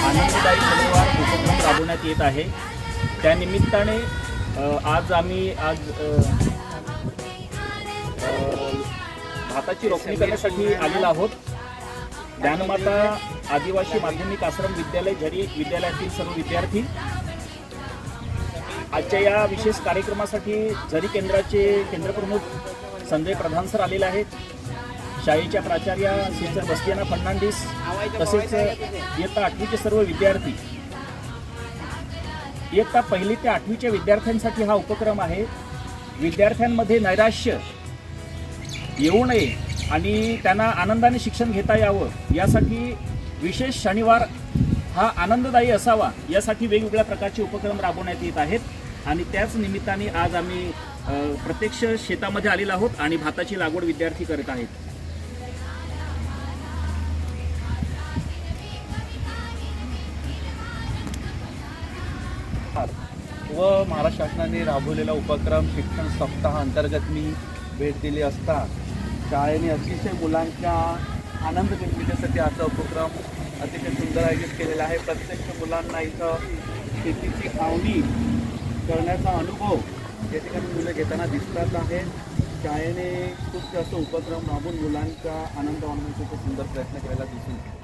आनंददायी शनिवार उपक्रम राबवण्यात येत आहे। त्यानिमित्ताने आज आम्ही भाताची रोपणी करण्यासाठी आलेलो आहोत। ज्ञानमाता आदिवासी माध्यमिक आश्रम विद्यालय झरी विद्यालयातील सर्व विद्यार्थी आजच्या या विशेष कार्यक्रमासाठी झरी केंद्राचे केंद्रप्रमुख संजय प्रधान सर आलेले आहेत। शाळेच्या प्राचार्या सिस्टर बस्तियाना फर्नांडिस तसेच इयत्ता 8वीचे सर्व विद्यार्थी। इयत्ता 1 ते 8वीच्या विद्यार्थ्यांसाठी हा उपक्रम आहे। विद्यार्थ्यांमध्ये नैराश्य येऊ नये आणि त्यांना आनंदाने शिक्षण घेता यावं यासाठी विशेष शनिवार हा आनंददायी असावा यासाठी वेगवेगळ्या प्रकारचे उपक्रम राबवण्यात येत आहेत। आणि त्याच निमित्ताने आज आम्ही प्रत्यक्ष शेतामध्ये आलेलो आहोत आणि भाताची लागवड विद्यार्थी करत आहेत। व महाराष्ट्र शासनाने राबवलेला उपक्रम शिक्षण सप्ताह अंतर्गत मी भेट दिली असता शाळेने अतिशय मुलांच्या आनंद निर्मितीसाठी असा उपक्रम अतिशय सुंदर आयोजित केलेला आहे। प्रत्यक्ष मुलांना इथं शेतीची आवडी करण्याचा अनुभव या ठिकाणी मुलं घेताना दिसतात आहे। शाळेने खूप जास्त उपक्रम राबवून मुलांचा आनंद वाढवण्याचा सुंदर प्रयत्न करायला दिसून येतो।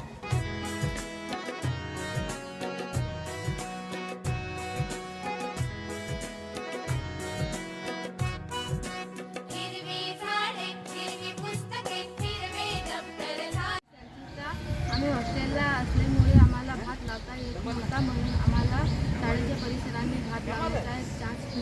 आम्ही हॉस्टेलला असल्यामुळे आम्हाला भात लावता येत नव्हता, म्हणून आम्हाला शाळेच्या परिसराने भात लावण्याचा चान्स